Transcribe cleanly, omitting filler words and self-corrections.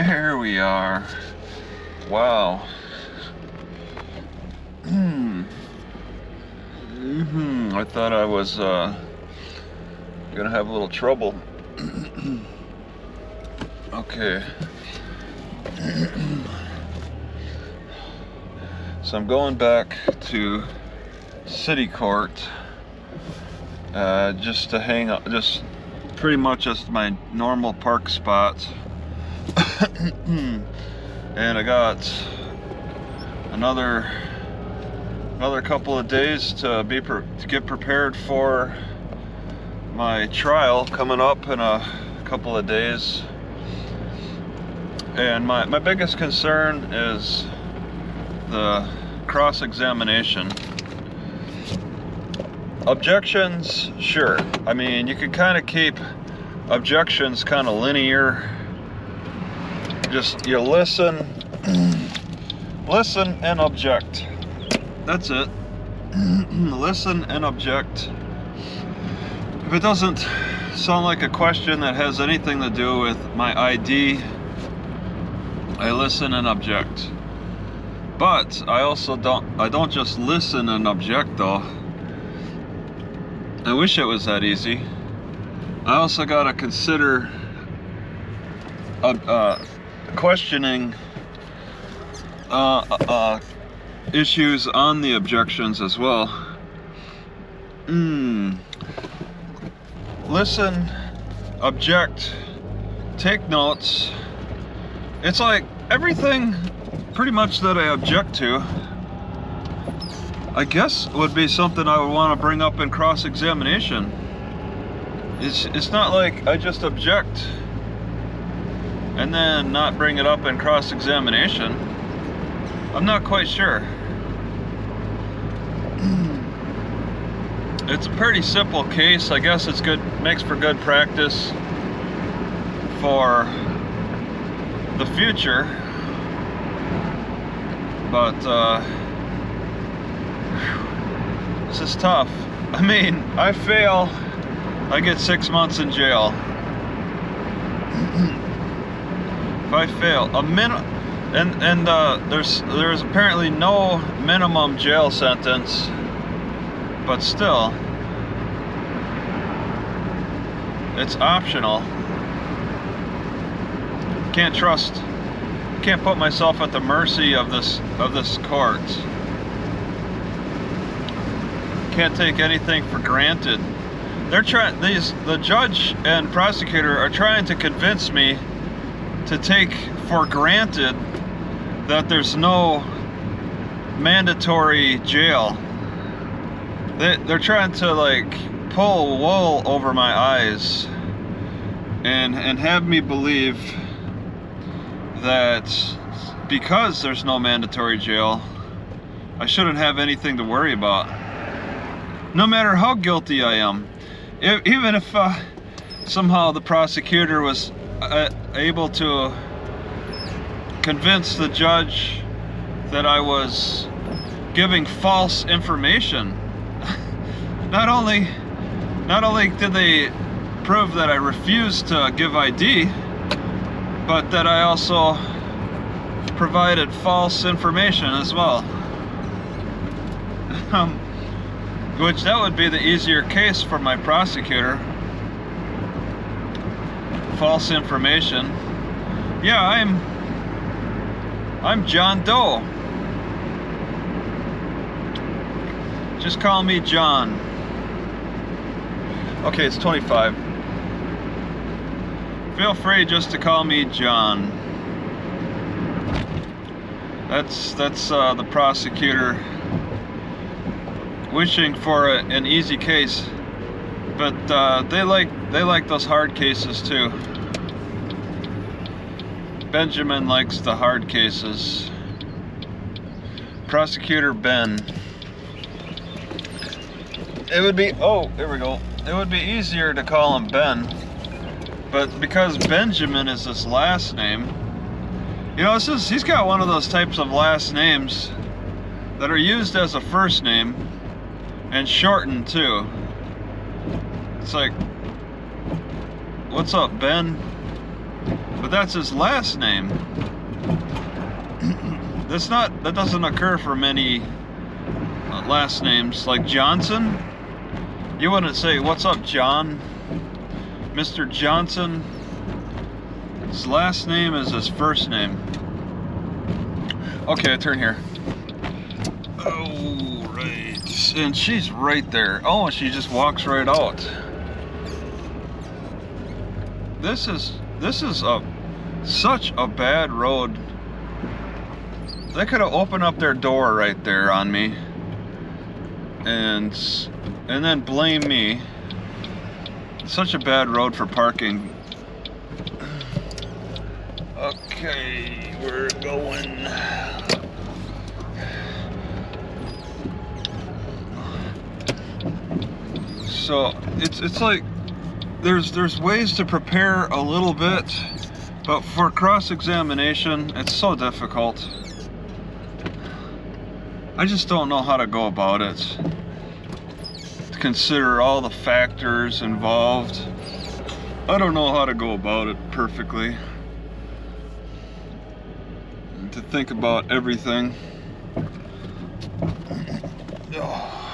There we are. Wow. I thought I was gonna have a little trouble. Okay. So I'm going back to City Court just to hang up, just pretty much just my normal park spot. And I got another couple of days to get prepared for my trial coming up in a couple of days. And my biggest concern is the cross-examination. Objections, sure. I mean, you can kind of keep objections kind of linear. Just you listen and object. That's it. Listen and object. If it doesn't sound like a question that has anything to do with my ID, I listen and object. But I also don't just listen and object though. I wish it was that easy. I also gotta consider questioning issues on the objections as well. Listen, object, take notes. It's like everything pretty much that I object to, I guess would be something I would want to bring up in cross-examination. It's not like I just object and then not bring it up in cross-examination. I'm not quite sure. It's a pretty simple case. I guess it's good, makes for good practice for the future. But this is tough. I mean, I fail, I get 6 months in jail. If I fail, there's apparently no minimum jail sentence, but still, it's optional. Can't put myself at the mercy of this court. Can't take anything for granted. The judge and prosecutor are trying to convince me to take for granted that there's no mandatory jail. They're trying to like pull wool over my eyes and have me believe that because there's no mandatory jail, I shouldn't have anything to worry about. No matter how guilty I am. Even if somehow the prosecutor was able to convince the judge that I was giving false information. Not only did they prove that I refused to give ID, but that I also provided false information as well. Which that would be the easier case for my prosecutor. False information. Yeah, I'm John Doe. Just call me John. Okay, it's 25. Feel free just to call me John. That's the prosecutor wishing for an easy case, but they like those hard cases too. Benjamin likes the hard cases. Prosecutor Ben. It would be, oh, there we go. It would be easier to call him Ben, but because Benjamin is his last name, you know, he's got one of those types of last names that are used as a first name and shortened too. It's like, what's up, Ben? but that's his last name. That doesn't occur for many last names. Like Johnson, you wouldn't say, "What's up, John?" Mr. Johnson, his last name is his first name. Okay, turn here. Oh, right. And she's right there. Oh, and she just walks right out. This is such a bad road. They could have opened up their door right there on me and then blame me. Such a bad road for parking. Okay, we're going. So it's like there's ways to prepare a little bit, but for cross-examination, it's so difficult. I just don't know how to go about it. Consider all the factors involved. I don't know how to go about it perfectly. To think about everything. Oh.